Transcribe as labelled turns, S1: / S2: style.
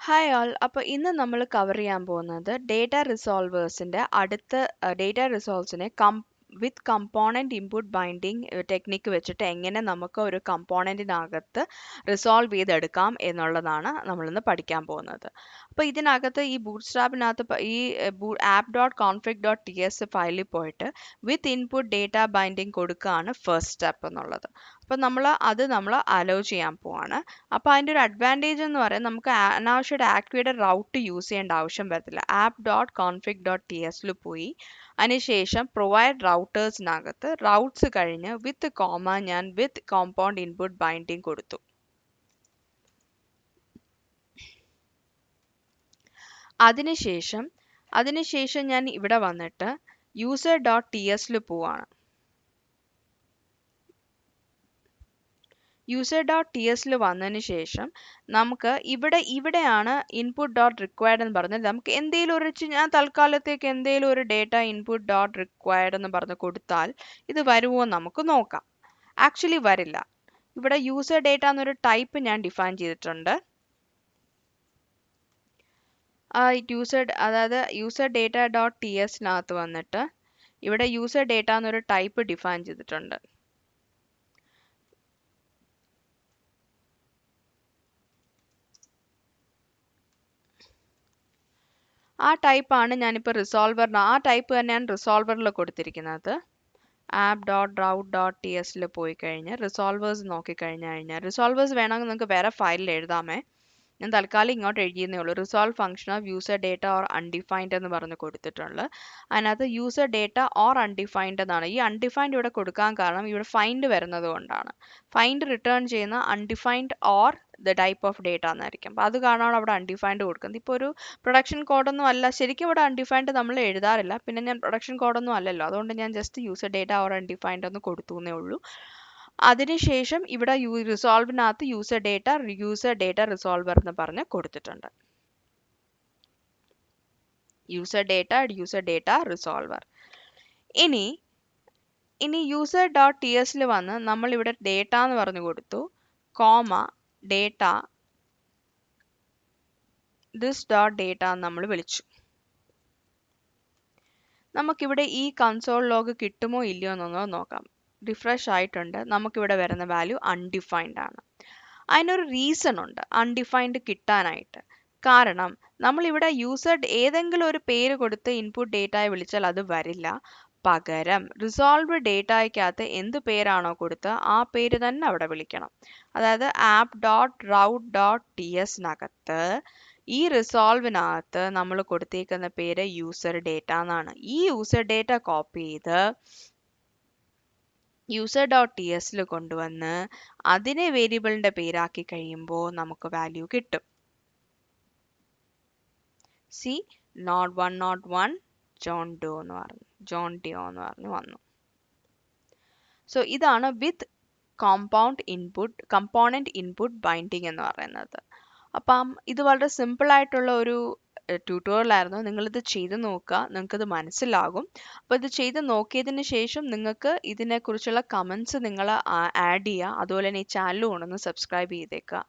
S1: Hi ആൾ. അപ്പോൾ ഇന്ന് നമ്മൾ കവർ ചെയ്യാൻ പോകുന്നത് ഡേറ്റ റിസോൾവേഴ്സിൻ്റെ ഡേറ്റ റിസോൾവ്സിനെ വിത്ത് കമ്പോണൻറ്റ് ഇൻപുട്ട് ബൈൻഡിങ് ടെക്നിക്ക് വെച്ചിട്ട് എങ്ങനെ നമുക്ക് ഒരു കമ്പോണൻറ്റിനകത്ത് റിസോൾവ് ചെയ്തെടുക്കാം എന്നുള്ളതാണ് നമ്മളിന്ന് പഠിക്കാൻ പോകുന്നത്. അപ്പോൾ ഇതിനകത്ത് ഈ ബൂട്ട്സ്ട്രാപ്പിനകത്ത് ഈ app.config.ts ഫയലിൽ പോയിട്ട് വിത്ത് ഇൻപുട്ട് ഡേറ്റ ബൈൻഡിങ് കൊടുക്കുകയാണ് ഫസ്റ്റ് സ്റ്റെപ്പ് എന്നുള്ളത്. അപ്പോൾ നമ്മൾ അലോ ചെയ്യാൻ പോവാണ്. അപ്പോൾ അതിൻ്റെ ഒരു അഡ്വാൻറ്റേജ് എന്ന് പറയുന്നത് നമുക്ക് അനാവശ്യമായിട്ട് ആക്ടിവേറ്റഡ് റൗട്ട് യൂസ് ചെയ്യേണ്ട ആവശ്യം വരത്തില്ല. app.config.ts പോയി അതിനുശേഷം പ്രൊവൈഡ് റൗട്ടേഴ്സിനകത്ത് റൗട്ട്സ് കഴിഞ്ഞ് വിത്ത് കോമ ഞാൻ വിത്ത് കോമ്പൗണ്ട് ഇൻപുട്ട് ബൈൻഡിങ് കൊടുത്തു. അതിനുശേഷം ഞാൻ ഇവിടെ വന്നിട്ട് user.ts പോവാണ്. user.ts വന്നതിന് ശേഷം നമുക്ക് ഇവിടെയാണ് ഇൻപുട്ട് ഡോട്ട് റിക്വയർഡ് എന്ന് പറഞ്ഞത്. നമുക്ക് ഞാൻ തൽക്കാലത്തേക്ക് എന്തെങ്കിലും ഒരു ഡേറ്റ ഇൻപുട്ട് ഡോട്ട് റിക്വയർഡ് എന്ന് പറഞ്ഞ് കൊടുത്താൽ ഇത് വരുമോ നമുക്ക് നോക്കാം. ആക്ച്വലി വരില്ല. ഇവിടെ യൂസർ ഡേറ്റ എന്നൊരു ടൈപ്പ് ഞാൻ ഡിഫൈൻ ചെയ്തിട്ടുണ്ട്. അതായത് യൂസർ ഡേറ്റ ഡോട്ട് ts വന്നിട്ട് ഇവിടെ യൂസർ ഡേറ്റ എന്നൊരു ടൈപ്പ് ഡിഫൈൻ ചെയ്തിട്ടുണ്ട്. ആ ടൈപ്പാണ് ഞാനിപ്പോൾ ആ ടൈപ്പ് തന്നെയാണ് റിസോൾവറിൽ കൊടുത്തിരിക്കുന്നത്. app.route.ts പോയി കഴിഞ്ഞ് റിസോൾവേഴ്സ് നോക്കിക്കഴിഞ്ഞാൽ റിസോൾവേഴ്സ് വേണമെങ്കിൽ നിങ്ങൾക്ക് വേറെ ഫയലിൽ എഴുതാമേ. ഞാൻ തൽക്കാലം ഇങ്ങോട്ട് എഴുതിയെന്നേ ഉള്ളൂ. Resolve function of user data or undefined എന്ന് പറഞ്ഞ് കൊടുത്തിട്ടുണ്ട്. അതിനകത്ത് യൂസർ ഡേറ്റ ഓർ അൺഡിഫൈൻഡ് എന്നാണ്. ഈ അൺഡിഫൈൻഡ് ഇവിടെ കൊടുക്കാൻ കാരണം ഇവിടെ ഫൈൻഡ് വരുന്നത് കൊണ്ടാണ്. ഫൈൻഡ് റിട്ടേൺ ചെയ്യുന്ന undefined or the type of data എന്നായിരിക്കും. അപ്പോൾ അത് കാരണമാണ് അവിടെ അൺഡിഫൈൻഡ് കൊടുക്കുന്നത്. ഇപ്പോൾ ഒരു പ്രൊഡക്ഷൻ കോഡൊന്നും അല്ല, ശരിക്കും ഇവിടെ അൺഡിഫൈൻഡ് നമ്മൾ എഴുതാറില്ല. പിന്നെ ഞാൻ പ്രൊഡക്ഷൻ കോഡൊന്നും അല്ലല്ലോ, അതുകൊണ്ട് ഞാൻ just user data or undefined എന്ന് കൊടുത്തു എന്നേ ഉള്ളൂ. അതിനുശേഷം ഇവിടെ റിസോൾവിനകത്ത് യൂസർ ഡേറ്റ റിസോൾവർ എന്ന് പറഞ്ഞ് കൊടുത്തിട്ടുണ്ട്. User data resolver. ഇനി യൂസർ ഡോട്ട് ts വന്ന് നമ്മൾ ഇവിടെ ഡേറ്റ എന്ന് പറഞ്ഞു കൊടുത്തു, comma data this dot data നമ്മൾ വിളിച്ചു. നമുക്കിവിടെ ഈ കൺസോൾ ലോഗ് കിട്ടുമോ ഇല്ലയോ എന്നൊന്ന് നോക്കാം. റിഫ്രഷ് ആയിട്ടുണ്ട്. നമുക്കിവിടെ വരുന്ന വാല്യൂ അൺഡിഫൈൻഡ് ആണ്. അതിനൊരു റീസൺ ഉണ്ട് അൺഡിഫൈൻഡ് കിട്ടാനായിട്ട്. കാരണം നമ്മളിവിടെ ഏതെങ്കിലും ഒരു പേര് കൊടുത്ത് ഇൻപുട്ട് ഡേറ്റയെ വിളിച്ചാൽ അത് വരില്ല. പകരം റിസോൾവ് ഡേറ്റയ്ക്കകത്ത് എന്ത് പേരാണോ കൊടുത്ത് ആ പേര് തന്നെ അവിടെ വിളിക്കണം. അതായത് app.route.ts ഈ റിസോൾവിനകത്ത് നമ്മൾ കൊടുത്തേക്കുന്ന പേര് യൂസർ ഡേറ്റ എന്നാണ്. ഈ യൂസർ ഡേറ്റ കോപ്പി ചെയ്ത് user.ts കൊണ്ടുവന്ന് അതിനെ വേരിയബിളിന്റെ പേരാക്കി കഴിയുമ്പോൾ നമുക്ക് വാല്യൂ കിട്ടും. not1 ജോൺ ഡോ എന്ന് പറഞ്ഞു വന്നു. സോ ഇതാണ് വിത്ത് കമ്പോണന്റ് ഇൻപുട്ട് ബൈൻഡിങ് എന്ന് പറയുന്നത്. അപ്പം ഇത് വളരെ സിമ്പിൾ ആയിട്ടുള്ള ഒരു ട്യൂട്ടോറിയൽ ആയിരുന്നു. നിങ്ങളിത് ചെയ്ത് നോക്കുക, നിങ്ങൾക്കിത് മനസ്സിലാകും. അപ്പോൾ ഇത് ചെയ്ത് നോക്കിയതിന് ശേഷം നിങ്ങൾക്ക് ഇതിനെക്കുറിച്ചുള്ള കമൻസ് നിങ്ങൾ ആഡ് ചെയ്യുക. അതുപോലെ തന്നെ ഈ ചാനൽ കൊണ്ടൊന്ന് സബ്സ്ക്രൈബ് ചെയ്തേക്കുക.